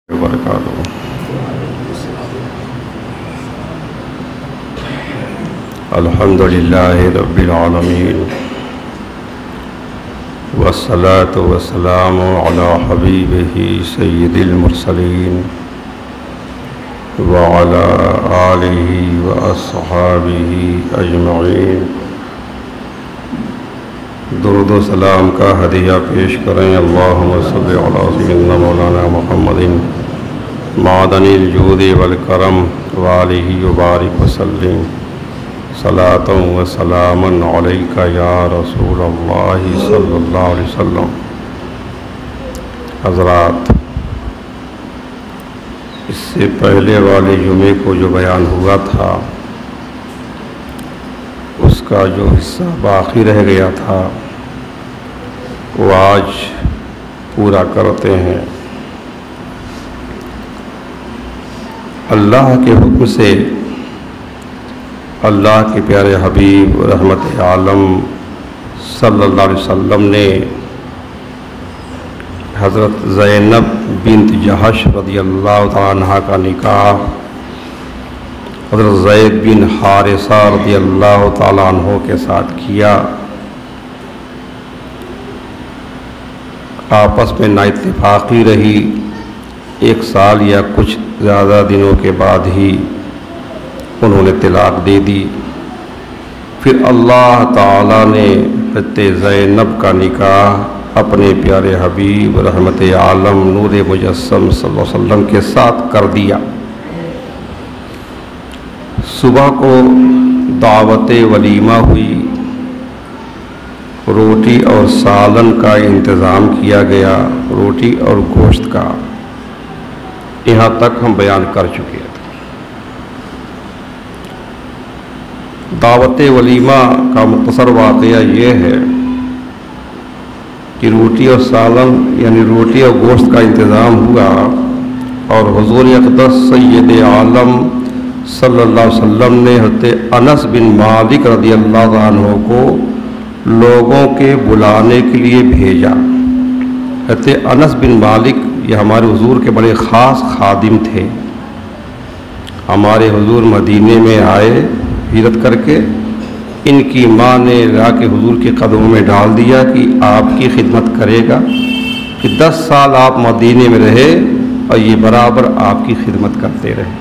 وبرکاتہ۔ الحمد للہ رب العالمین والصلاة والسلام علی حبیبہ سید المرسلین وعلی آلہ واصحابہ اجمعین۔ درود و سلام کا ہدیہ پیش کریں۔ اللہم صلی علی سیدنا مولانا محمد معدن الجود والکرم وآلہ وبارک وسلم۔ صلاۃ و سلام علیک یا رسول اللہ صلی اللہ علیہ وسلم۔ حضرات، اس سے پہلے والے جمعے کو جو بیان ہوا تھا اس کا جو حصہ باقی رہ گیا تھا وہ آج پورا کرتے ہیں۔ اللہ کے حکم سے اللہ کے پیارے حبیب رحمت عالم صلی اللہ علیہ وسلم نے حضرت زینب بنت جہش رضی اللہ تعالیٰ عنہ کا نکاح حضرت زید بن حارثہ رضی اللہ تعالیٰ عنہ کے ساتھ کیا۔ آپس میں نا اتفاقی رہی، 1 سال یا کچھ زیادہ دنوں کے بعد ہی انہوں نے طلاق دے دی۔ پھر اللہ تعالیٰ نے حضرت زینب کا نکاح اپنے پیارے حبیب رحمت عالم نور مجسم صلی اللہ علیہ وسلم کے ساتھ کر دیا۔ صبح کو دعوت ولیمہ ہوئی، روٹی اور سالن کا انتظام کیا گیا، روٹی اور گوشت کا۔ یہاں تک ہم بیان کر چکے تھے۔ دعوت ولیمہ کا مختصر واقعہ یہ ہے کہ روٹی اور سالن یعنی روٹی اور گوشت کا انتظام ہوا، اور حضور اقدس سید عالم صلی اللہ علیہ وسلم نے حضرت انس بن مالک رضی اللہ عنہ کو لوگوں کے بلانے کے لیے بھیجا۔ حضرت انس بن مالک یہ ہمارے حضور کے بڑے خاص خادم تھے۔ ہمارے حضور مدینے میں آئے ہجرت کر کے، ان کی ماں نے لا کے حضور کے قدموں میں ڈال دیا کہ آپ کی خدمت کرے گا، کہ 10 سال آپ مدینے میں رہے اور یہ برابر آپ کی خدمت کرتے رہے۔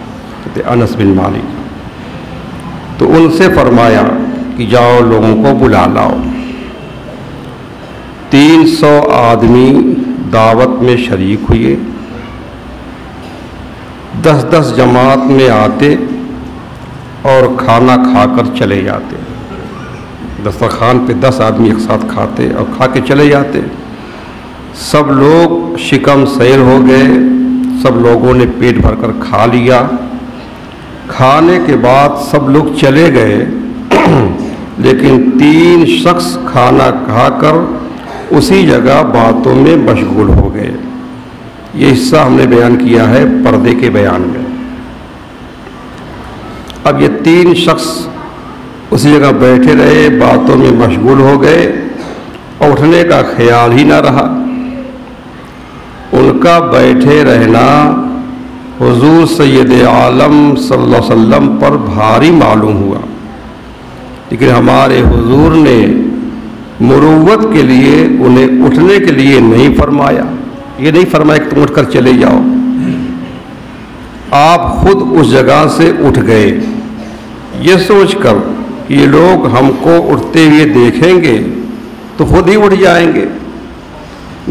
انس بن مالک تو ان سے فرمایا کہ جاؤ لوگوں کو بلا لاؤ۔ 300 آدمی دعوت میں شریک ہوئے، 10 جماعت میں آتے اور کھانا کھا کر چلے جاتے۔ دسترخوان پہ 10 آدمی ایک ساتھ کھاتے اور کھا کے چلے جاتے۔ سب لوگ شکم سیر ہو گئے، سب لوگوں نے پیٹ بھر کر کھا لیا۔ کھانے کے بعد سب لوگ چلے گئے، لیکن 3 شخص کھانا کھا کر اسی جگہ باتوں میں مشغول ہو گئے۔ یہ حصہ ہم نے بیان کیا ہے پردے کے بیان میں۔ اب یہ 3 شخص اسی جگہ بیٹھے رہے، باتوں میں مشغول ہو گئے اور اٹھنے کا خیال ہی نہ رہا۔ ان کا بیٹھے رہنا حضور سید عالم صلی اللہ علیہ وسلم پر بھاری معلوم ہوا، لیکن ہمارے حضور نے مروت کے لیے انہیں اٹھنے کے لیے نہیں فرمایا۔ یہ نہیں فرمایا کہ تم اٹھ کر چلے جاؤ، آپ خود اس جگہ سے اٹھ گئے، یہ سوچ کر کہ یہ لوگ ہم کو اٹھتے ہوئے دیکھیں گے تو خود ہی اٹھ جائیں گے،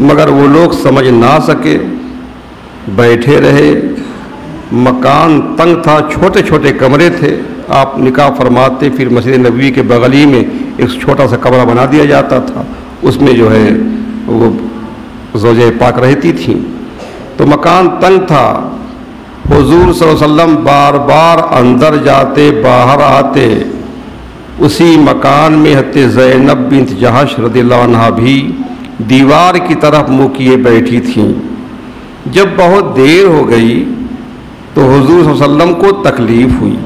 مگر وہ لوگ سمجھ نہ سکے، بیٹھے رہے۔ مکان تنگ تھا، چھوٹے چھوٹے کمرے تھے۔ آپ نکاح فرماتے پھر مسجد نبوی کے بغلی میں ایک چھوٹا سا کمرہ بنا دیا جاتا تھا، اس میں جو ہے وہ زوجہ پاک رہتی تھیں، تو مکان تنگ تھا۔ حضور صلی اللہ علیہ وسلم بار بار اندر جاتے باہر آتے۔ اسی مکان میں حضرت زینب بنت جہش رضی اللہ عنہ بھی دیوار کی طرف منہ کیے بیٹھی تھیں۔ جب بہت دیر ہو گئی تو حضور صلی اللہ علیہ وسلم کو تکلیف ہوئی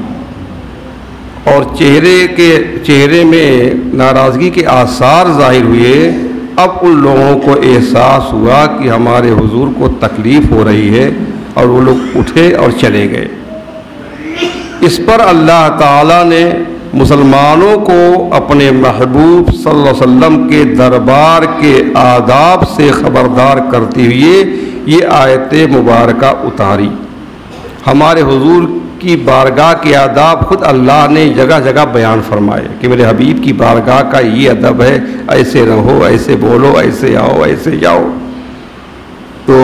اور چہرے میں ناراضگی کے آثار ظاہر ہوئے۔ اب ان لوگوں کو احساس ہوا کہ ہمارے حضور کو تکلیف ہو رہی ہے، اور وہ لوگ اٹھے اور چلے گئے۔ اس پر اللہ تعالیٰ نے مسلمانوں کو اپنے محبوب صلی اللہ علیہ وسلم کے دربار کے آداب سے خبردار کرتے ہوئے یہ آیت مبارکہ اتاری۔ ہمارے حضور کی بارگاہ کے آداب خود اللہ نے جگہ جگہ بیان فرمائے کہ میرے حبیب کی بارگاہ کا یہ ادب ہے، ایسے رہو، ایسے بولو، ایسے آؤ، ایسے جاؤ۔ تو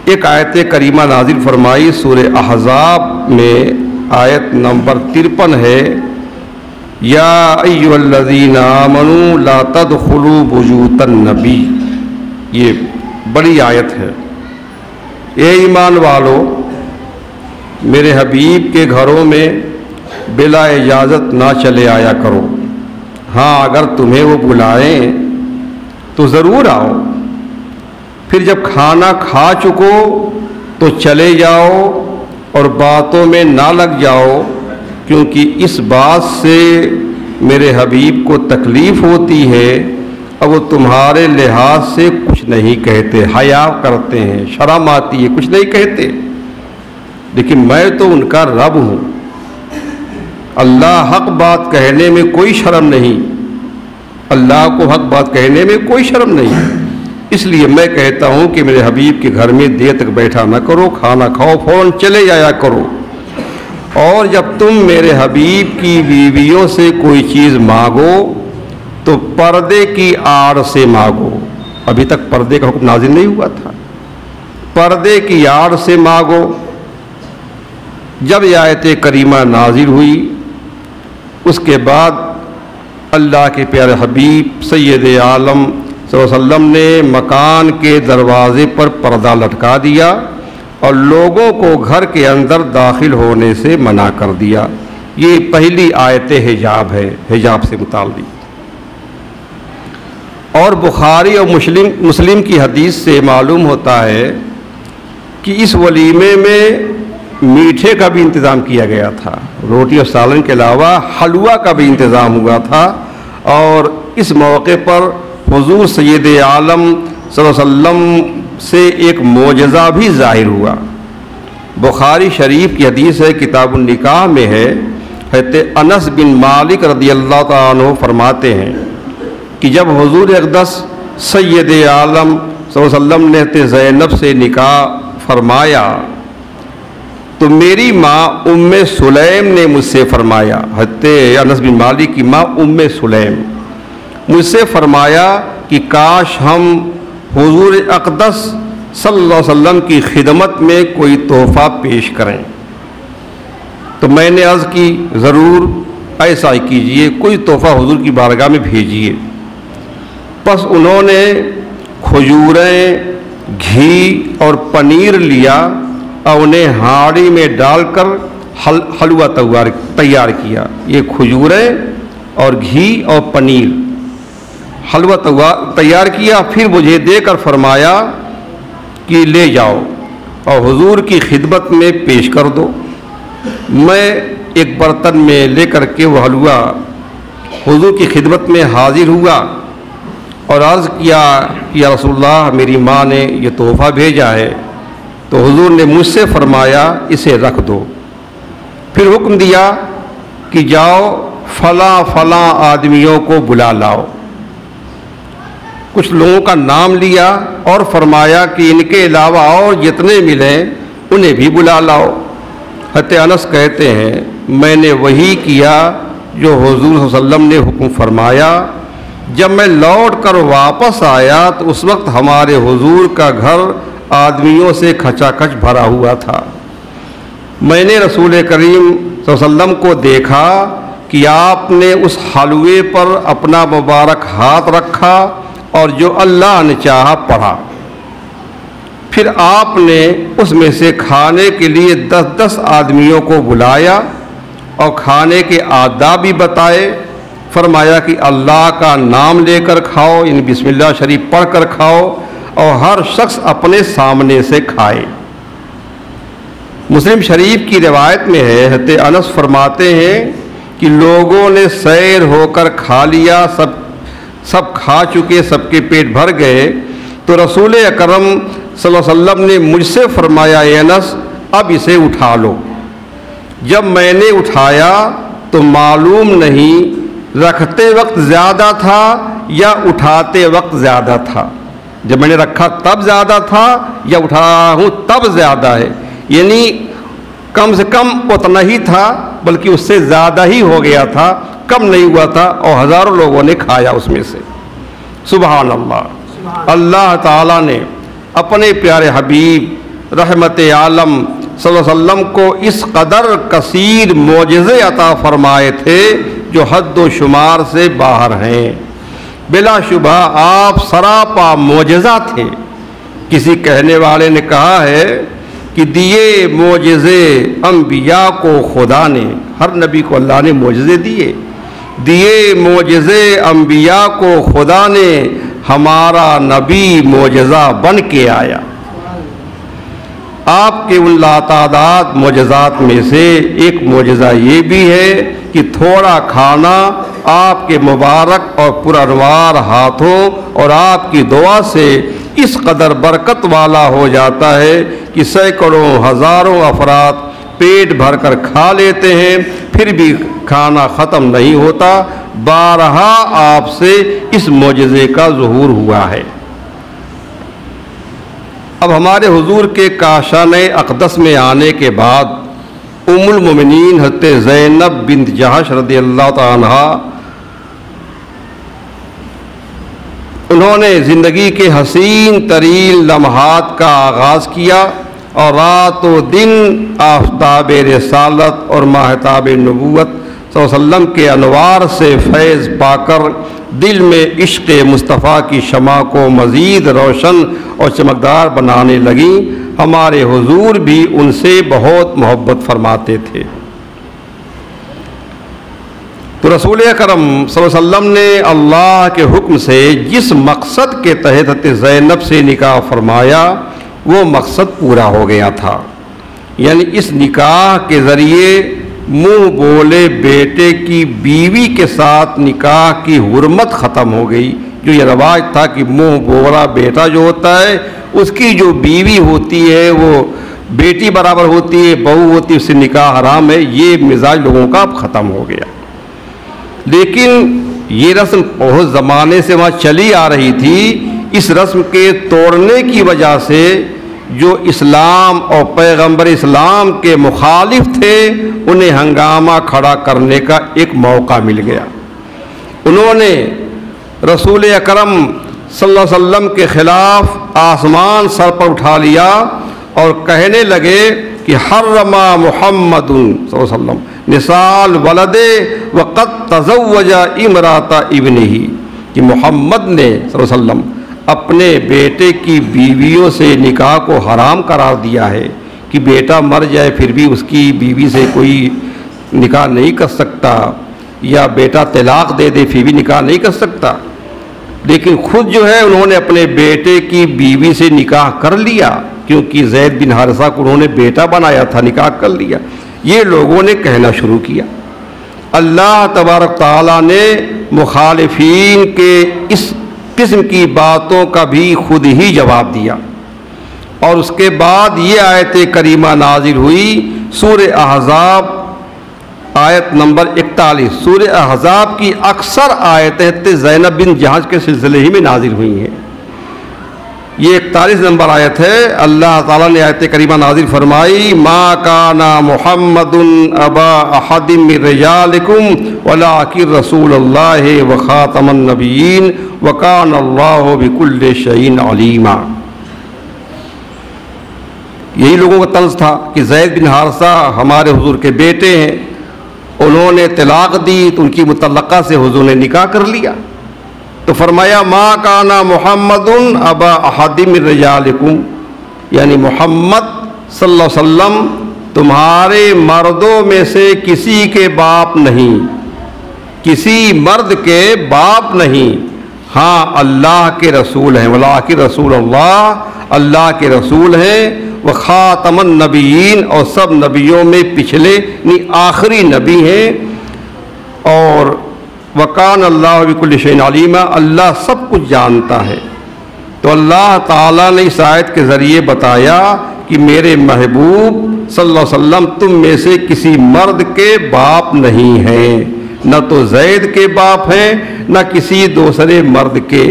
ایک آیت کریمہ نازل فرمائی سورہ احزاب میں، آیت نمبر 53 ہے، یا ایھا الذین آمنوا لا تدخلوا بیوت النبی۔ یہ بڑی آیت ہے۔ اے ایمان والو، میرے حبیب کے گھروں میں بلا اجازت نہ چلے آیا کرو، ہاں اگر تمہیں وہ بلائیں تو ضرور آؤ، پھر جب کھانا کھا چکو تو چلے جاؤ اور باتوں میں نہ لگ جاؤ، کیونکہ اس بات سے میرے حبیب کو تکلیف ہوتی ہے اور وہ تمہارے لحاظ سے کچھ نہیں کہتے، حیا کرتے ہیں، شرم آتی ہے، کچھ نہیں کہتے، لیکن میں تو ان کا رب ہوں۔ اللہ حق بات کہنے میں کوئی شرم نہیں، اللہ کو حق بات کہنے میں کوئی شرم نہیں، اس لیے میں کہتا ہوں کہ میرے حبیب کے گھر میں دیر تک بیٹھا نہ کرو، کھانا کھاؤ فوراً چلے جایا کرو، اور جب تم میرے حبیب کی بیویوں سے کوئی چیز مانگو تو پردے کی آڑ سے مانگو۔ ابھی تک پردے کا حکم نازل نہیں ہوا تھا، پردے کی آڑ سے مانگو۔ جب یہ آیت کریمہ نازل ہوئی اس کے بعد اللہ کے پیارے حبیب سید عالم صلی اللہ علیہ وسلم نے مکان کے دروازے پر پردہ لٹکا دیا اور لوگوں کو گھر کے اندر داخل ہونے سے منع کر دیا۔ یہ پہلی آیت حجاب ہے، حجاب سے متعلق۔ اور بخاری اور مسلم کی حدیث سے معلوم ہوتا ہے کہ اس ولیمے میں میٹھے کا بھی انتظام کیا گیا تھا، روٹی اور سالن کے علاوہ حلوہ کا بھی انتظام ہوا تھا، اور اس موقع پر حضور سید عالم صلی اللہ علیہ وسلم سے ایک معجزہ بھی ظاہر ہوا۔ بخاری شریف کی حدیث ہے، کتاب النکاح میں ہے، حضرت انس بن مالک رضی اللہ تعالیٰ عنہ فرماتے ہیں کہ جب حضور اقدس سید عالم صلی اللہ علیہ وسلم نے حضرت زینب سے نکاح فرمایا تو میری ماں ام سلیم نے مجھ سے فرمایا، حضرت انس بن مالک کی ماں ام سلیم مجھ سے فرمایا کہ کاش ہم حضور اقدس صلی اللہ علیہ وسلم کی خدمت میں کوئی تحفہ پیش کریں۔ تو میں نے عرض کی ضرور ایسا ہی کیجئے، کوئی تحفہ حضور کی بارگاہ میں بھیجیے۔ پس انہوں نے کھجوریں، گھی اور پنیر لیا اور انہیں ہانڈی میں ڈال کر حلوہ تیار کیا۔ یہ کھجوریں اور گھی اور پنیر حلوہ تیار کیا، پھر مجھے دے کر فرمایا کہ لے جاؤ اور حضور کی خدمت میں پیش کر دو۔ میں ایک برتن میں لے کر کے وہ حلوہ حضور کی خدمت میں حاضر ہوا اور عرض کیا کہ یا رسول اللہ، میری ماں نے یہ تحفہ بھیجا ہے۔ تو حضور نے مجھ سے فرمایا اسے رکھ دو، پھر حکم دیا کہ جاؤ فلاں فلاں آدمیوں کو بلا لاؤ۔ کچھ لوگوں کا نام لیا اور فرمایا کہ ان کے علاوہ اور جتنے ملیں انہیں بھی بلا لاؤ۔ حضرت انس کہتے ہیں میں نے وہی کیا جو حضور صلی اللہ علیہ وسلم نے حکم فرمایا۔ جب میں لوٹ کر واپس آیا تو اس وقت ہمارے حضور کا گھر آدمیوں سے کھچا کھچ بھرا ہوا تھا۔ میں نے رسول کریم صلی اللہ علیہ وسلم کو دیکھا کہ آپ نے اس حلوے پر اپنا مبارک ہاتھ رکھا اور جو اللہ نے چاہا پڑھا، پھر آپ نے اس میں سے کھانے کے لیے 10 آدمیوں کو بلایا اور کھانے کے آداب بھی بتائے۔ فرمایا کہ اللہ کا نام لے کر کھاؤ، یعنی بسم اللہ شریف پڑھ کر کھاؤ، اور ہر شخص اپنے سامنے سے کھائے۔ مسلم شریف کی روایت میں ہے، حضرت انس فرماتے ہیں کہ لوگوں نے سیر ہو کر کھا لیا، سب کھا چکے، سب کے پیٹ بھر گئے، تو رسول اکرم صلی اللہ علیہ وسلم نے مجھ سے فرمایا اے انس اب اسے اٹھا لو۔ جب میں نے اٹھایا تو معلوم نہیں رکھتے وقت زیادہ تھا یا اٹھاتے وقت زیادہ تھا، جب میں نے رکھا تب زیادہ تھا یا اٹھایا ہوں تب زیادہ ہے، یعنی کم سے کم اتنا ہی تھا بلکہ اس سے زیادہ ہی ہو گیا تھا، کم نہیں ہوا تھا، اور ہزاروں لوگوں نے کھایا اس میں سے۔ سبحان اللہ۔ اللہ تعالیٰ نے اپنے پیارے حبیب رحمت عالم صلی اللہ علیہ وسلم کو اس قدر کثیر معجزے عطا فرمائے تھے جو حد و شمار سے باہر ہیں۔ بلا شبہ آپ سراپا معجزہ تھے۔ کسی کہنے والے نے کہا ہے کہ دیے معجزے انبیاء کو خدا نے، ہر نبی کو اللہ نے معجزے دیے معجزے انبیاء کو خدا نے، ہمارا نبی معجزہ بن کے آیا۔ آپ کے ان لاتعداد معجزات میں سے ایک معجزہ یہ بھی ہے کہ تھوڑا کھانا آپ کے مبارک اور پرانوار ہاتھوں اور آپ کی دعا سے اس قدر برکت والا ہو جاتا ہے کہ سینکڑوں ہزاروں افراد پیٹ بھر کر کھا لیتے ہیں، پھر بھی کھانا ختم نہیں ہوتا۔ بارہا آپ سے اس معجزے کا ظہور ہوا ہے۔ اب ہمارے حضور کے کاشان اقدس میں آنے کے بعد ام المومنین حضرت زینب بنت جہش رضی اللہ تعالی عنہا، انہوں نے زندگی کے حسین ترین لمحات کا آغاز کیا اور رات و دن آفتاب رسالت اور ماہتاب نبوت صلی اللہ علیہ وسلم کے انوار سے فیض پا کر دل میں عشق مصطفیٰ کی شمع کو مزید روشن اور چمکدار بنانے لگیں۔ ہمارے حضور بھی ان سے بہت محبت فرماتے تھے۔ تو رسول اکرم صلی اللہ علیہ وسلم نے اللہ کے حکم سے جس مقصد کے تحت حضرت زینب سے نکاح فرمایا وہ مقصد پورا ہو گیا تھا، یعنی اس نکاح کے ذریعے منہ بولے بیٹے کی بیوی کے ساتھ نکاح کی حرمت ختم ہو گئی۔ جو یہ رواج تھا کہ منہ بولا بیٹا جو ہوتا ہے اس کی جو بیوی ہوتی ہے وہ بیٹی برابر ہوتی ہے، بہو ہوتی ہے، اس سے نکاح حرام ہے، یہ مزاج لوگوں کا اب ختم ہو گیا۔ لیکن یہ رسم بہت زمانے سے وہاں چلی آ رہی تھی۔ اس رسم کے توڑنے کی وجہ سے جو اسلام اور پیغمبر اسلام کے مخالف تھے انہیں ہنگامہ کھڑا کرنے کا ایک موقع مل گیا۔ انہوں نے رسول اکرم صلی اللہ علیہ وسلم کے خلاف آسمان سر پر اٹھا لیا اور کہنے لگے کہ حرم محمد صلی اللہ علیہ وسلم نسال ولد وقد تزوج امرات ابنہ، کہ محمد نے صلی اللہ علیہ وسلم اپنے بیٹے کی بیویوں سے نکاح کو حرام قرار دیا ہے کہ بیٹا مر جائے پھر بھی اس کی بیوی سے کوئی نکاح نہیں کر سکتا، یا بیٹا طلاق دے دے پھر بھی نکاح نہیں کر سکتا۔ لیکن خود جو ہے انہوں نے اپنے بیٹے کی بیوی سے نکاح کر لیا، کیونکہ زید بن حارثہ کو انہوں نے بیٹا بنایا تھا، نکاح کر لیا۔ یہ لوگوں نے کہنا شروع کیا۔ اللہ تبارک تعالیٰ نے مخالفین کے اس قسم کی باتوں کا بھی خود ہی جواب دیا، اور اس کے بعد یہ آیت کریمہ نازل ہوئی۔ سورہ احزاب آیت نمبر 41۔ سورہ احزاب کی اکثر آیتیں زینب بن جہش کے سلسلے ہی میں نازل ہوئی ہیں۔ یہ 41 نمبر آیت ہے۔ اللہ تعالیٰ نے آیت کریمہ نازل فرمائی، ما کان محمد ابا احد من رجالکم ولکن رسول اللہ وخاتم النبیین وکان اللہ بکل شیء علیما۔ یہی لوگوں کا طنز تھا کہ زید بن حارثہ ہمارے حضور کے بیٹے ہیں، انہوں نے طلاق دی تو ان کی مطلقہ سے حضور نے نکاح کر لیا، تو فرمایا ما کان محمد ابا احد من رجالکم، یعنی محمد صلی اللہ علیہ وسلم تمہارے مردوں میں سے کسی کے باپ نہیں، کسی مرد کے باپ نہیں، ہاں اللہ کے رسول ہیں، ولکن رسول اللہ، اللہ کے رسول ہیں، وخاتم النبیین، اور سب نبیوں میں پچھلے آخری نبی ہیں، اور وکان اللہ بکل شیء علیما، اللہ سب کچھ جانتا ہے۔ تو اللہ تعالیٰ نے اس آیت کے ذریعے بتایا کہ میرے محبوب صلی اللہ علیہ وسلم تم میں سے کسی مرد کے باپ نہیں ہیں، نہ تو زید کے باپ ہیں نہ کسی دوسرے مرد کے۔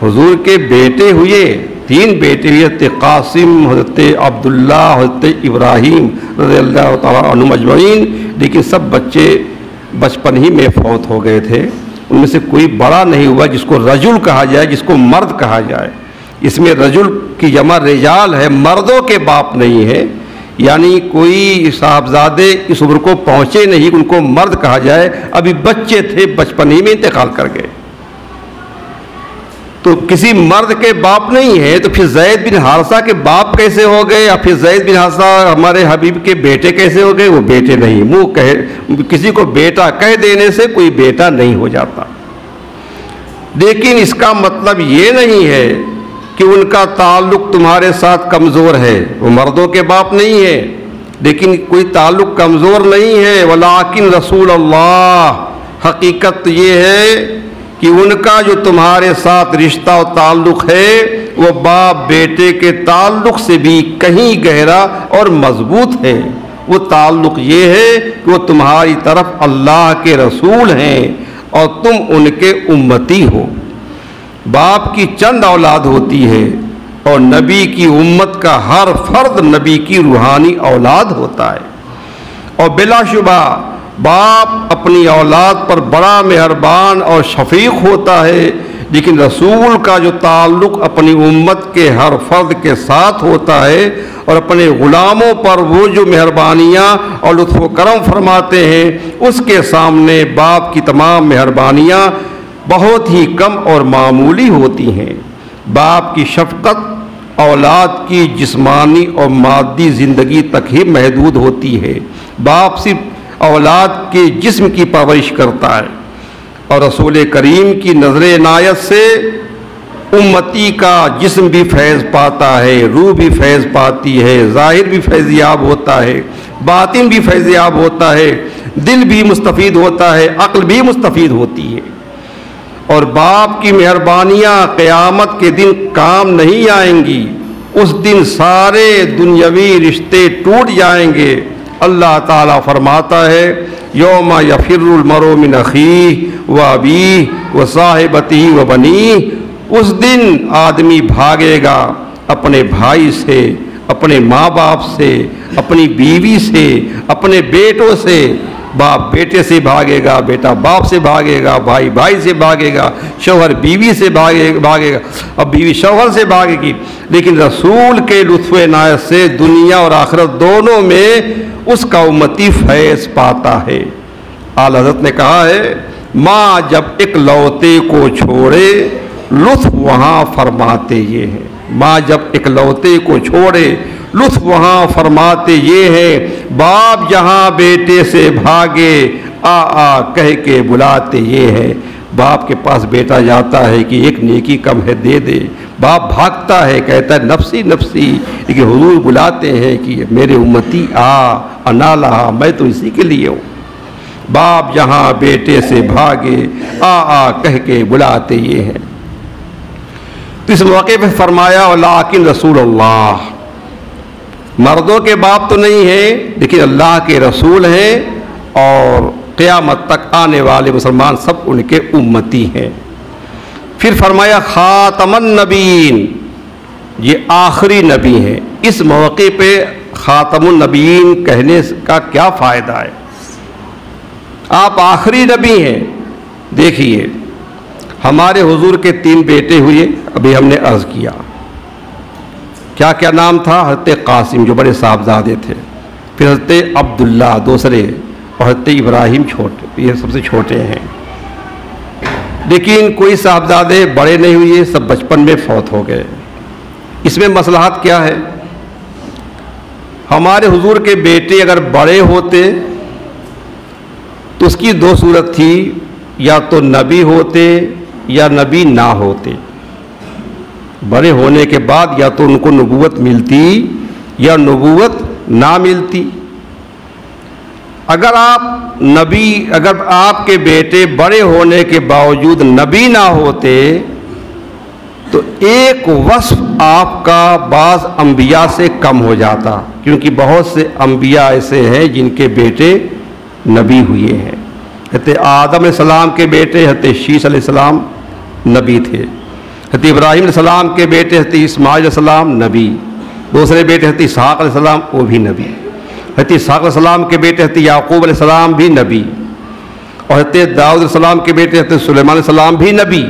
حضور کے بیٹے ہوئے، 3 بیٹے ہوئے، حضرت قاسم، حضرت عبداللہ، حضرت ابراہیم رضی اللہ تعالیٰ عنہم اجمعین، لیکن سب بچے بچپن ہی میں فوت ہو گئے تھے۔ ان میں سے کوئی بڑا نہیں ہوا جس کو رجل کہا جائے، جس کو مرد کہا جائے۔ اس میں رجل کی جمع رجال ہے، مردوں کے باپ نہیں ہے، یعنی کوئی صاحبزادے اس عمر کو پہنچے نہیں ان کو مرد کہا جائے، ابھی بچے تھے، بچپن ہی میں انتقال کر گئے، تو کسی مرد کے باپ نہیں ہے۔ تو پھر زید بن حارثہ کے باپ کیسے ہو گئے، یا پھر زید بن حارثہ ہمارے حبیب کے بیٹے کیسے ہو گئے؟ وہ بیٹے نہیں، کسی کو بیٹا کہہ دینے سے کوئی بیٹا نہیں ہو جاتا۔ لیکن اس کا مطلب یہ نہیں ہے کہ ان کا تعلق تمہارے ساتھ کمزور ہے، وہ مردوں کے باپ نہیں ہے، لیکن کوئی تعلق کمزور نہیں ہے۔ ولیکن رسول اللہ، حقیقت یہ ہے کہ ان کا جو تمہارے ساتھ رشتہ و تعلق ہے وہ باپ بیٹے کے تعلق سے بھی کہیں گہرا اور مضبوط ہے۔ وہ تعلق یہ ہے کہ وہ تمہاری طرف اللہ کے رسول ہیں اور تم ان کے امتی ہو۔ باپ کی چند اولاد ہوتی ہے اور نبی کی امت کا ہر فرد نبی کی روحانی اولاد ہوتا ہے، اور بلا شبہ باپ اپنی اولاد پر بڑا مہربان اور شفیق ہوتا ہے، لیکن رسول کا جو تعلق اپنی امت کے ہر فرد کے ساتھ ہوتا ہے اور اپنے غلاموں پر وہ جو مہربانیاں اور لطف و کرم فرماتے ہیں اس کے سامنے باپ کی تمام مہربانیاں بہت ہی کم اور معمولی ہوتی ہیں۔ باپ کی شفقت اولاد کی جسمانی اور مادی زندگی تک ہی محدود ہوتی ہے۔ باپ صرف اولاد کے جسم کی پرورش کرتا ہے، اور رسول کریم کی نظر عنایت سے امتی کا جسم بھی فیض پاتا ہے، روح بھی فیض پاتی ہے، ظاہر بھی فیضیاب ہوتا ہے، باطن بھی فیضیاب ہوتا ہے، دل بھی مستفید ہوتا ہے، عقل بھی مستفید ہوتی ہے۔ اور باپ کی مہربانیاں قیامت کے دن کام نہیں آئیں گی، اس دن سارے دنیاوی رشتے ٹوٹ جائیں گے۔ اللہ تعالیٰ فرماتا ہے یوم یفر المرء من اخیہ و ابیہ و صاحبتہ و بنیہ، اس دن آدمی بھاگے گا اپنے بھائی سے، اپنے ماں باپ سے، اپنی بیوی سے، اپنے بیٹوں سے۔ باپ بیٹے سے بھاگے گا، بیٹا باپ سے بھاگے گا، بھائی بھائی سے بھاگے گا، شوہر بیوی سے بھاگے گا، اب بیوی شوہر سے بھاگے گی۔ لیکن رسول کے لطف عنایت سے دنیا اور آخرت دونوں میں اس کا امتی فیض پاتا ہے۔ اعلی حضرت نے کہا ہے ماں جب ایک لوتے کو چھوڑے لطف وہاں فرماتے یہ ہے، ماں جب ایک لوتے کو چھوڑے لطف وہاں فرماتے یہ ہے، باپ جہاں بیٹے سے بھاگے آ آ کہہ کے بلاتے یہ ہے۔ باپ کے پاس بیٹا جاتا ہے کہ ایک نیکی کم ہے دے دے، باپ بھاگتا ہے کہتا ہے نفسی نفسی، لیکن حضور بلاتے ہیں کہ میرے امتی انا لہا، میں تو اسی کے لیے ہوں۔ باپ جہاں بیٹے سے بھاگے آ آ کہہ کے بلاتے یہ ہے۔ تو اس موقع پہ فرمایا ولیکن رسول اللہ، مردوں کے باپ تو نہیں ہیں لیکن اللہ کے رسول ہیں، اور قیامت تک آنے والے مسلمان سب ان کے امتی ہیں۔ پھر فرمایا خاتم النبیین، یہ آخری نبی ہیں۔ اس موقع پہ خاتم النبیین کہنے کا کیا فائدہ ہے؟ آپ آخری نبی ہیں۔ دیکھیے ہمارے حضور کے 3 بیٹے ہوئے، ابھی ہم نے عرض کیا کیا کیا نام تھا؟ حضرت قاسم جو بڑے صاحبزادے تھے، پھر حضرت عبداللہ دوسرے، اور حضرت ابراہیم چھوٹے، یہ سب سے چھوٹے ہیں۔ لیکن کوئی صاحبزادے بڑے نہیں ہوئے، سب بچپن میں فوت ہو گئے۔ اس میں مصلحت کیا ہے؟ ہمارے حضور کے بیٹے اگر بڑے ہوتے تو اس کی 2 صورت تھی، یا تو نبی ہوتے یا نبی نہ ہوتے۔ بڑے ہونے کے بعد یا تو ان کو نبوت ملتی یا نبوت نہ ملتی۔ اگر آپ کے بیٹے بڑے ہونے کے باوجود نبی نہ ہوتے تو ایک وصف آپ کا بعض انبیاء سے کم ہو جاتا، کیونکہ بہت سے انبیاء ایسے ہیں جن کے بیٹے نبی ہوئے ہیں۔ حضرت آدم علیہ السلام کے بیٹے حضرت شیش علیہ السلام نبی تھے، حضرت ابراہیم علیہ السلام کے بیٹے حضرت اسماعیل علیہ السلام نبی، دوسرے بیٹے حضرت اسحاق علیہ السلام وہ بھی نبی، حضرت اسحاق علیہ السلام کے بیٹے حضرت یعقوب علیہ السلام بھی نبی، اور حضرت داؤد علیہ السلام کے بیٹے حضرت سلیمان علیہ السلام بھی نبی۔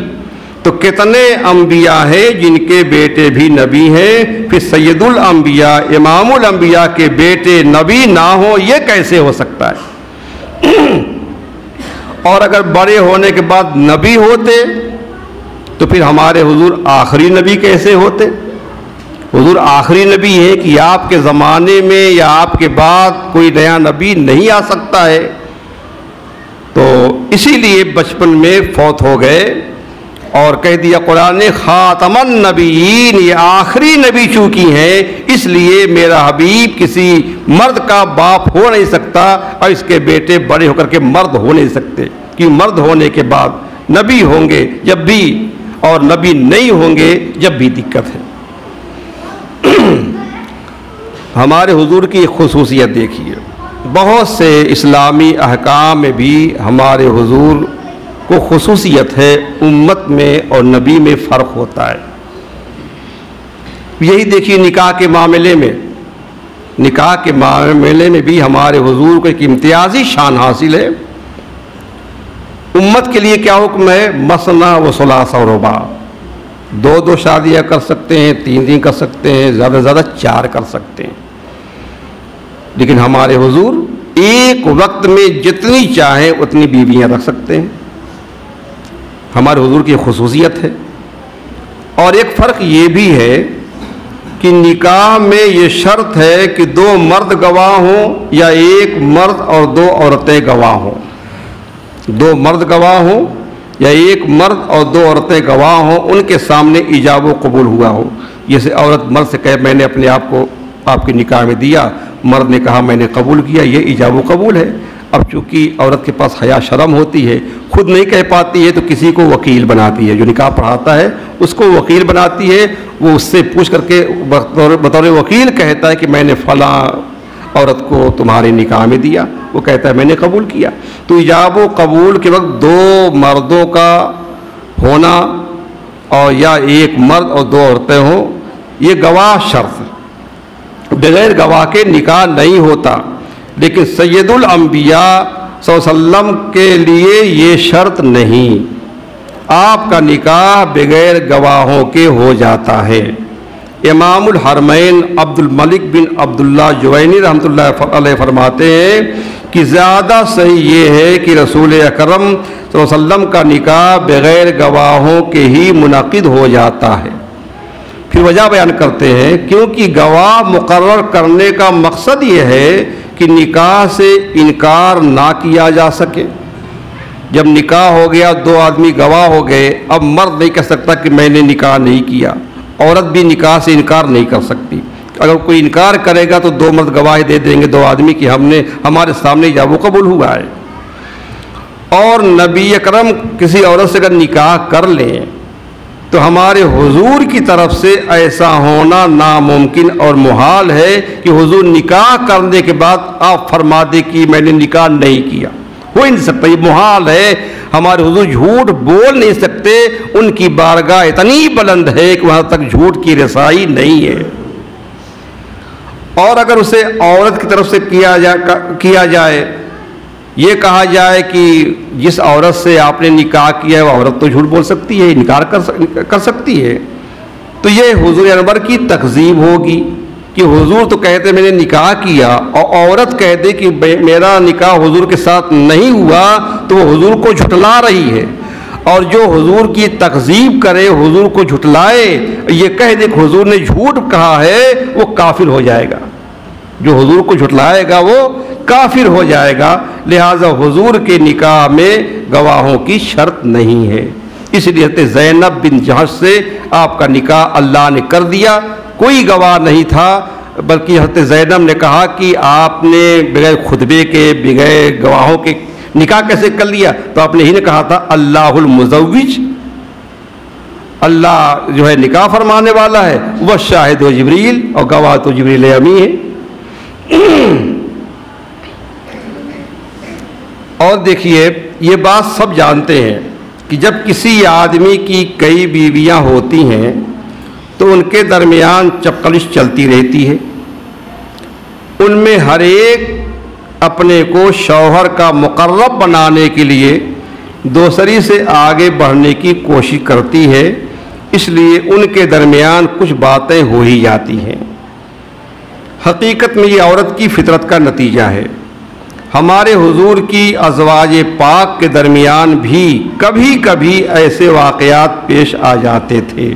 تو کتنے انبیاء ہیں جن کے بیٹے بھی نبی ہیں، پھر سید الانبیاء امام الانبیاء کے بیٹے نبی نہ ہوں، یہ کیسے ہو سکتا ہے؟ اور اگر بڑے ہونے کے بعد نبی ہوتے تو پھر ہمارے حضور آخری نبی کیسے ہوتے؟ حضور آخری نبی ہے کہ آپ کے زمانے میں یا آپ کے بعد کوئی نیا نبی نہیں آ سکتا ہے، تو اسی لیے بچپن میں فوت ہو گئے، اور کہہ دیا قرآن نے خاتم النبیین، یہ آخری نبی چونکی ہیں، اس لیے میرا حبیب کسی مرد کا باپ ہو نہیں سکتا، اور اس کے بیٹے بڑے ہو کر کے مرد ہو نہیں سکتے، کہ مرد ہونے کے بعد نبی ہوں گے جب بھی، اور نبی نہیں ہوں گے جب بھی دقت ہے۔ ہمارے حضور کی ایک خصوصیت دیکھیے، بہت سے اسلامی احکام میں بھی ہمارے حضور کو خصوصیت ہے، امت میں اور نبی میں فرق ہوتا ہے۔ یہی دیکھیے نکاح کے معاملے میں، نکاح کے معاملے میں بھی ہمارے حضور کو ایک امتیازی شان حاصل ہے۔ امت کے لیے کیا حکم ہے؟ مثنیٰ و ثلاث و رباع، دو شادیاں کر سکتے ہیں، تین کر سکتے ہیں، زیادہ سے زیادہ 4 کر سکتے ہیں، لیکن ہمارے حضور ایک وقت میں جتنی چاہیں اتنی بیویاں رکھ سکتے ہیں۔ ہمارے حضور کی خصوصیت ہے۔ اور ایک فرق یہ بھی ہے کہ نکاح میں یہ شرط ہے کہ 2 مرد گواہ ہوں یا ایک مرد اور 2 عورتیں گواہ ہوں، 2 مرد گواہ ہوں یا ایک مرد اور 2 عورتیں گواہ ہوں، ان کے سامنے ایجاب و قبول ہوا ہو۔ جیسے عورت مرد سے کہے میں نے اپنے آپ کو آپ کے نکاح میں دیا، مرد نے کہا میں نے قبول کیا، یہ ایجاب و قبول ہے۔ اب چونکہ عورت کے پاس حیا شرم ہوتی ہے، خود نہیں کہہ پاتی ہے، تو کسی کو وکیل بناتی ہے، جو نکاح پڑھاتا ہے اس کو وکیل بناتی ہے، وہ اس سے پوچھ کر کے بطور وکیل کہتا ہے کہ میں نے فلاں عورت کو تمہارے نکاح میں دیا، وہ کہتا ہے میں نے قبول کیا۔ تو ایجاب و قبول کے وقت 2 مردوں کا ہونا اور یا ایک مرد اور 2 عورتیں ہوں، یہ گواہ شرط ہے، بغیر گواہ کے نکاح نہیں ہوتا۔ لیکن سید الانبیاء صلی اللہ علیہ وسلم کے لیے یہ شرط نہیں، آپ کا نکاح بغیر گواہوں کے ہو جاتا ہے۔ امام الحرمین عبد الملک بن عبداللہ جوینی رحمۃ اللہ علیہ فرماتے ہیں کہ زیادہ صحیح یہ ہے کہ رسول اکرم صلی اللہ علیہ وسلم کا نکاح بغیر گواہوں کے ہی منعقد ہو جاتا ہے۔ پھر وجہ بیان کرتے ہیں کیونکہ گواہ مقرر کرنے کا مقصد یہ ہے کہ نکاح سے انکار نہ کیا جا سکے۔ جب نکاح ہو گیا، 2 آدمی گواہ ہو گئے، اب مرد نہیں کہہ سکتا کہ میں نے نکاح نہیں کیا، عورت بھی نکاح سے انکار نہیں کر سکتی۔ اگر کوئی انکار کرے گا تو 2 مرد گواہی دے دیں گے، 2 آدمی کہ ہمارے سامنے ایجاب و قبول ہوا ہے۔ اور نبی اکرم کسی عورت سے اگر نکاح کر لیں تو ہمارے حضور کی طرف سے ایسا ہونا ناممکن اور محال ہے کہ حضور نکاح کرنے کے بعد آپ فرما دیں کہ میں نے نکاح نہیں کیا، ہو ہی نہیں سکتا، یہ محال ہے۔ ہمارے حضور جھوٹ بول نہیں سکتے، ان کی بارگاہ اتنی بلند ہے کہ وہاں تک جھوٹ کی رسائی نہیں ہے۔ اور اگر اسے عورت کی طرف سے کیا جائے، یہ کہا جائے کہ جس عورت سے آپ نے نکاح کیا ہے وہ عورت تو جھوٹ بول سکتی ہے، انکار کر سکتی ہے، تو یہ حضور انور کی تکذیب ہوگی کہ حضور تو کہتے میں نے نکاح کیا، اور عورت کہہ دے کہ میرا نکاح حضور کے ساتھ نہیں ہوا، تو وہ حضور کو جھٹلا رہی ہے۔ اور جو حضور کی تکذیب کرے، حضور کو جھٹلائے، یہ کہہ دے کہ حضور نے جھوٹ کہا ہے، وہ کافر ہو جائے گا۔ جو حضور کو جھٹلائے گا وہ کافر ہو جائے گا۔ لہٰذا حضور کے نکاح میں گواہوں کی شرط نہیں ہے۔ اس لیے حضرت زینب بن جحش سے آپ کا نکاح اللہ نے کر دیا، کوئی گواہ نہیں تھا، بلکہ حضرت زینب نے کہا کہ آپ نے بغیر خطبے کے، بغیر گواہوں کے نکاح کیسے کر لیا؟ تو آپ نے ہی نے کہا تھا اللہ المزوج اللہ جو ہے نکاح فرمانے والا ہے، وہ شاہد و جبریل، اور گواہ تو جبریل امی ہے۔ اور دیکھیے یہ بات سب جانتے ہیں کہ جب کسی آدمی کی کئی بیویاں ہوتی ہیں تو ان کے درمیان چپکلش چلتی رہتی ہے، ان میں ہر ایک اپنے کو شوہر کا مقرب بنانے کے لیے دوسری سے آگے بڑھنے کی کوشش کرتی ہے، اس لیے ان کے درمیان کچھ باتیں ہو ہی جاتی ہیں۔ حقیقت میں یہ عورت کی فطرت کا نتیجہ ہے۔ ہمارے حضور کی ازواج پاک کے درمیان بھی کبھی کبھی ایسے واقعات پیش آ جاتے تھے،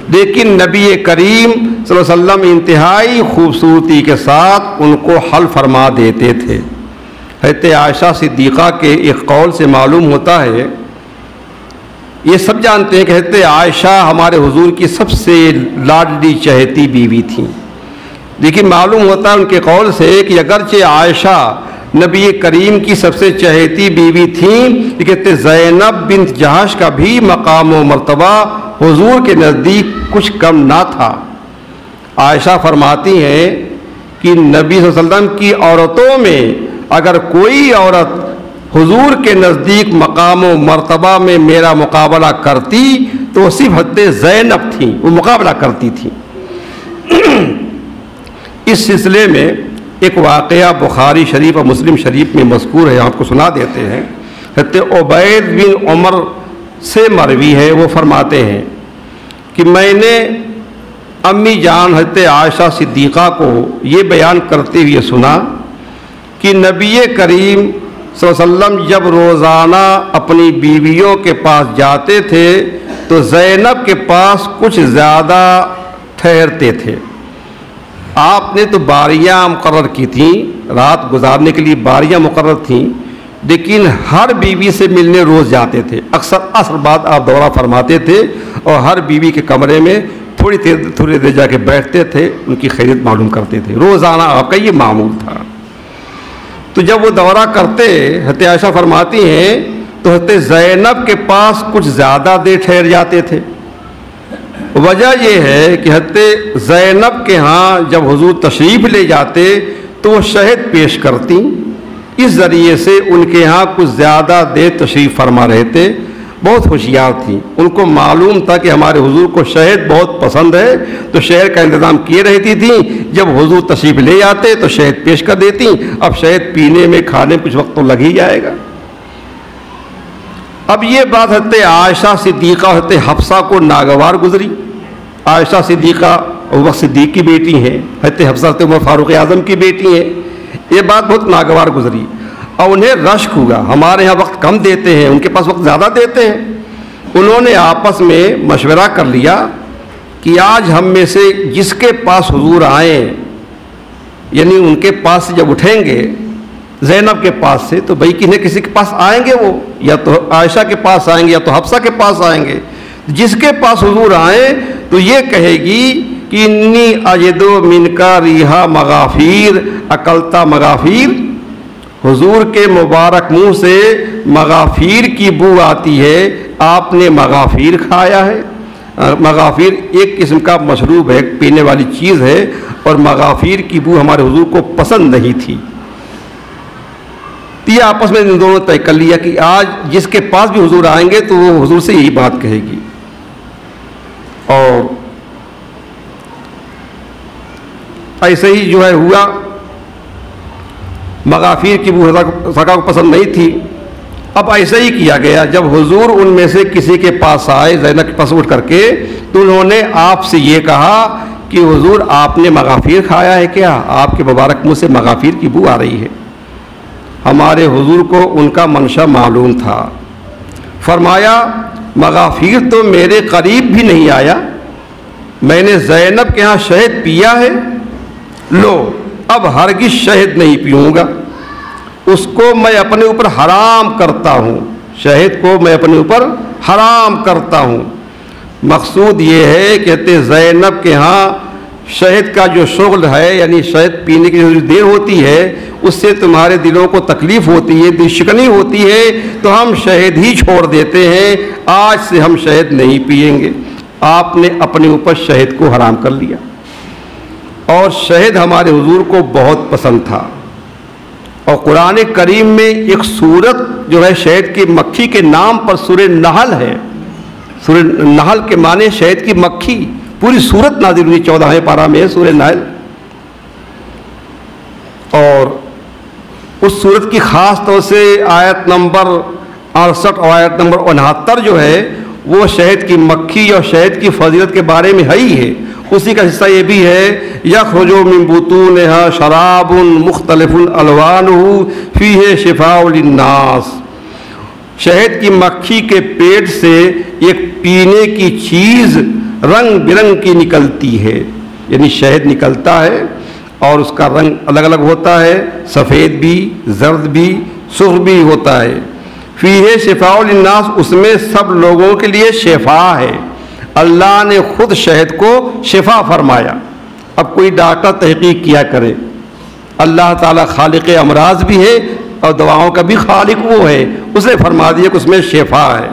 لیکن نبی کریم صلی اللہ علیہ وسلم انتہائی خوبصورتی کے ساتھ ان کو حل فرما دیتے تھے۔ حضرت عائشہ صدیقہ کے ایک قول سے معلوم ہوتا ہے، یہ سب جانتے ہیں کہ حضرت عائشہ ہمارے حضور کی سب سے لاڈلی چہیتی بیوی تھیں، لیکن معلوم ہوتا ہے ان کے قول سے کہ اگرچہ عائشہ نبی کریم کی سب سے چہیتی بیوی تھیں، لیکن زینب بنت جہش کا بھی مقام و مرتبہ حضور کے نزدیک کچھ کم نہ تھا۔ عائشہ فرماتی ہیں کہ نبی صلی اللہ علیہ وسلم کی عورتوں میں اگر کوئی عورت حضور کے نزدیک مقام و مرتبہ میں میرا مقابلہ کرتی تو وہ صرف حضرت زینب تھیں، وہ مقابلہ کرتی تھیں۔ اس سلسلے میں ایک واقعہ بخاری شریف اور مسلم شریف میں مذکور ہے، آپ کو سنا دیتے ہیں۔ حضرت عبید بن عمر سے مروی ہے، وہ فرماتے ہیں کہ میں نے امی جان حضرت عائشہ صدیقہ کو یہ بیان کرتے ہوئے سنا کہ نبی کریم صلی اللہ علیہ وسلم جب روزانہ اپنی بیویوں کے پاس جاتے تھے تو زینب کے پاس کچھ زیادہ ٹھہرتے تھے۔ آپ نے تو باریاں مقرر کی تھیں، رات گزارنے کے لیے باریاں مقرر تھیں، لیکن ہر بیوی سے ملنے روز جاتے تھے۔ اکثر عصر بعد آپ دورہ فرماتے تھے اور ہر بیوی کے کمرے میں تھوڑی دیر جا کے بیٹھتے تھے، ان کی خیریت معلوم کرتے تھے۔ روزانہ آپ کا یہ معمول تھا۔ تو جب وہ دورہ کرتے، حضرت عائشہ فرماتی ہیں تو حضرت زینب کے پاس کچھ زیادہ دیر ٹھہر جاتے تھے۔ وجہ یہ ہے کہ حضرت زینب کے ہاں جب حضور تشریف لے جاتے تو وہ شہد پیش کرتی، اس ذریعے سے ان کے ہاں کچھ زیادہ دیر تشریف فرما رہے تھے۔ بہت ہوشیار تھیں، ان کو معلوم تھا کہ ہمارے حضور کو شہد بہت پسند ہے، تو شہد کا انتظام کیے رہتی تھیں۔ جب حضور تشریف لے آتے تو شہد پیش کر دیتی۔ اب شہد پینے میں کھانے میں کچھ وقت تو لگ ہی جائے گا۔ اب یہ بات حضرت عائشہ صدیقہ حضرت حفصہ کو ناگوار گزری۔ عائشہ صدیقہ ابو بکر صدیق کی بیٹی ہیں، حضرت حفصہ حضرت عمر فاروق اعظم کی بیٹی ہیں۔ یہ بات بہت ناگوار گزری اور انہیں رشک ہوا، ہمارے ہاں وقت کم دیتے ہیں، ان کے پاس وقت زیادہ دیتے ہیں۔ انہوں نے آپس میں مشورہ کر لیا کہ آج ہم میں سے جس کے پاس حضور آئیں، یعنی ان کے پاس سے جب اٹھیں گے زینب کے پاس سے، تو بھائی کنہیں کسی کے پاس آئیں گے، وہ یا تو عائشہ کے پاس آئیں گے یا تو حفصہ کے پاس آئیں گے۔ جس کے پاس حضور آئیں تو یہ کہے گی کہ انی اجدو من کا ریحا مغافیر اکلتا مغافیر، حضور کے مبارک منہ سے مغافیر کی بو آتی ہے، آپ نے مغافیر کھایا ہے۔ مغافیر ایک قسم کا مشروب ہے، پینے والی چیز ہے، اور مغافیر کی بو ہمارے حضور کو پسند نہیں تھی۔ یہ آپس میں ان دونوں طے کر لیا کہ آج جس کے پاس بھی حضور آئیں گے تو وہ حضور سے یہی بات کہے گی۔ اور ایسے ہی جو ہے ہوا، مغافیر کی بو سکا کو پسند نہیں تھی۔ اب ایسا ہی کیا گیا، جب حضور ان میں سے کسی کے پاس آئے زینب کے پاس اٹھ کر کے، تو انہوں نے آپ سے یہ کہا کہ حضور آپ نے مغافیر کھایا ہے کیا؟ آپ کے مبارک منہ سے مغافیر کی بو آ رہی ہے۔ ہمارے حضور کو ان کا منشا معلوم تھا، فرمایا مغافیر تو میرے قریب بھی نہیں آیا، میں نے زینب کے ہاں شہد پیا ہے، لو اب ہرگز شہد نہیں پیوں گا، اس کو میں اپنے اوپر حرام کرتا ہوں، شہد کو میں اپنے اوپر حرام کرتا ہوں۔ مقصود یہ ہے کہ زینب کے ہاں شہد کا جو شغل ہے یعنی شہد پینے کی جو دیر ہوتی ہے اس سے تمہارے دلوں کو تکلیف ہوتی ہے، دل شکنی ہوتی ہے، تو ہم شہد ہی چھوڑ دیتے ہیں، آج سے ہم شہد نہیں پیئیں گے۔ آپ نے اپنے اوپر شہد کو حرام کر لیا، اور شہد ہمارے حضور کو بہت پسند تھا، اور قرآن کریم میں ایک سورت جو ہے شہد کی مکھی کے نام پر سورہ نحل ہے۔ سورہ نحل کے معنی شہد کی مکھی، پوری سورت نازل ہوئی 14ویں پارہ میں ہے سورہ نحل، اور اس سورت کی خاص طور سے آیت نمبر 68 اور آیت نمبر 69 جو ہے وہ شہد کی مکھی اور شہد کی فضیلت کے بارے میں ہے ہی ہے۔ اسی کا حصہ یہ بھی ہے یخرج من بطونها شراب مختلف الوانه فیہ شفاء للناس، شہد کی مکھی کے پیٹ سے ایک پینے کی چیز رنگ برنگ کی نکلتی ہے، یعنی شہد نکلتا ہے اور اس کا رنگ الگ الگ ہوتا ہے، سفید بھی، زرد بھی، سرخ بھی ہوتا ہے۔ فیہ شفاء للناس، اس میں سب لوگوں کے لیے شفا ہے۔ اللہ نے خود شہد کو شفا فرمایا۔ اب کوئی ڈاکٹر تحقیق کیا کرے، اللہ تعالیٰ خالق امراض بھی ہے اور دواؤں کا بھی خالق وہ ہے، اس نے فرما دیا کہ اس میں شفا ہے۔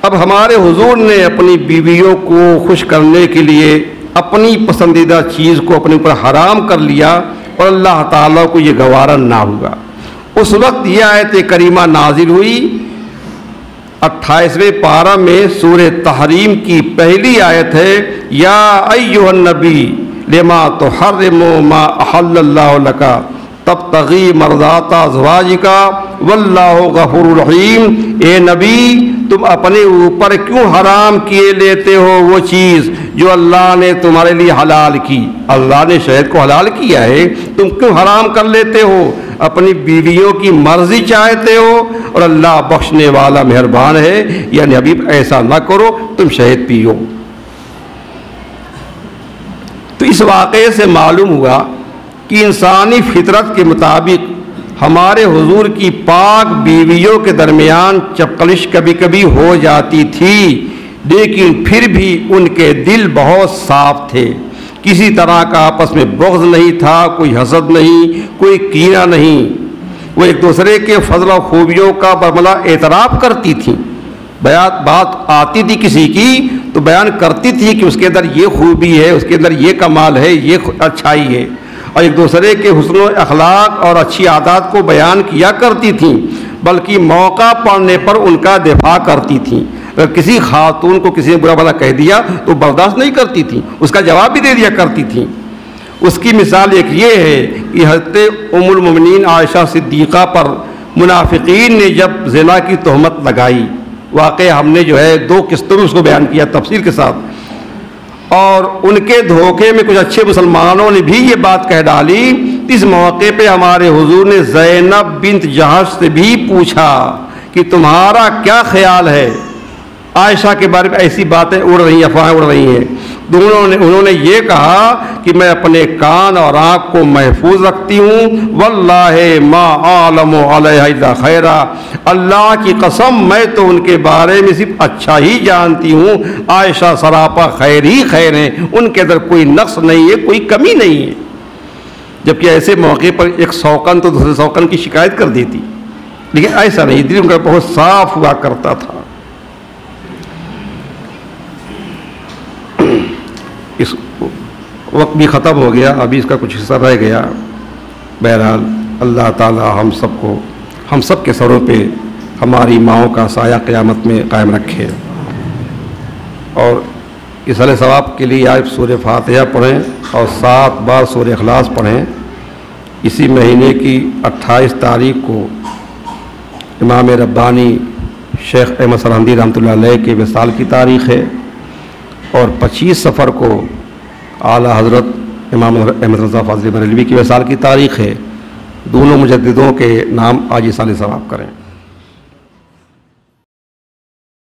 اب ہمارے حضور نے اپنی بیویوں کو خوش کرنے کے لیے اپنی پسندیدہ چیز کو اپنے اوپر حرام کر لیا، اور اللہ تعالیٰ کو یہ گوارا نہ ہوا۔ اس وقت یہ آیت کریمہ نازل ہوئی 28ویں پارہ میں سورہ تحریم کی پہلی آیت ہے، یا ایھا النبی لما تحرم ما احل اللہ لک تبتغی مرضات ازواجک واللہ غفور رحیم، اے نبی تم اپنے اوپر کیوں حرام کیے لیتے ہو وہ چیز جو اللہ نے تمہارے لیے حلال کی؟ اللہ نے شہد کو حلال کیا ہے، تم کیوں حرام کر لیتے ہو؟ اپنی بیویوں کی مرضی چاہتے ہو، اور اللہ بخشنے والا مہربان ہے، یعنی حبیب ایسا نہ کرو، تم شہد پیو۔ تو اس واقعے سے معلوم ہوا کہ انسانی فطرت کے مطابق ہمارے حضور کی پاک بیویوں کے درمیان چپقلش کبھی کبھی ہو جاتی تھی، لیکن پھر بھی ان کے دل بہت صاف تھے، کسی طرح کا آپس میں بغض نہیں تھا، کوئی حسد نہیں، کوئی کینہ نہیں، وہ ایک دوسرے کے فضل و خوبیوں کا برملا اعتراف کرتی تھیں۔ بات آتی تھی کسی کی تو بیان کرتی تھی کہ اس کے اندر یہ خوبی ہے، اس کے اندر یہ کمال ہے، یہ اچھائی ہے، اور ایک دوسرے کے حسن و اخلاق اور اچھی عادات کو بیان کیا کرتی تھیں، بلکہ موقع پڑنے پر ان کا دفاع کرتی تھیں۔ اگر کسی خاتون کو کسی نے برا بھلا کہہ دیا تو برداشت نہیں کرتی تھیں، اس کا جواب بھی دے دیا کرتی تھیں۔ اس کی مثال ایک یہ ہے کہ حضرت ام المومنین عائشہ صدیقہ پر منافقین نے جب زنا کی تہمت لگائی، واقعہ ہم نے جو ہے 2 قسطوں میں اس کو بیان کیا تفصیل کے ساتھ، اور ان کے دھوکے میں کچھ اچھے مسلمانوں نے بھی یہ بات کہہ ڈالی، اس موقع پہ ہمارے حضور نے زینب بنت جہش سے بھی پوچھا کہ تمہارا کیا خیال ہے؟ عائشہ کے بارے میں ایسی باتیں اڑ رہی ہیں، افواہیں اڑ رہی ہیں۔ انہوں نے یہ کہا کہ میں اپنے کان اور آنکھ کو محفوظ رکھتی ہوں، واللہ ما اعلم علیہ الا خیرا، اللہ کی قسم میں تو ان کے بارے میں صرف اچھا ہی جانتی ہوں، عائشہ سراپا خیر ہی خیر ہیں، ان کے اندر کوئی نقص نہیں ہے، کوئی کمی نہیں ہے۔ جبکہ ایسے موقع پر ایک سوکن تو دوسرے سوکن کی شکایت کر دیتی، لیکن ایسا نہیں، دل ان کا بہت صاف ہوا کرتا تھا۔ اس وقت بھی ختم ہو گیا، ابھی اس کا کچھ حصہ رہ گیا۔ بہرحال اللہ تعالی ہم سب کے سروں پہ ہماری ماؤں کا سایہ قیامت میں قائم رکھے، اور اس اہل ثواب کے لیے آپ سورہ فاتحہ پڑھیں اور 7 بار سورہ اخلاص پڑھیں۔ اسی مہینے کی 28 تاریخ کو امام ربانی شیخ احمد سرہندی رحمۃ اللہ علیہ کے وصال کی تاریخ ہے، اور 25 صفر کو اعلیٰ حضرت امام احمد رضا فاضلی بریلوی کی وصال کی تاریخ ہے۔ دونوں مجددوں کے نام آج اِسال ثواب کریں۔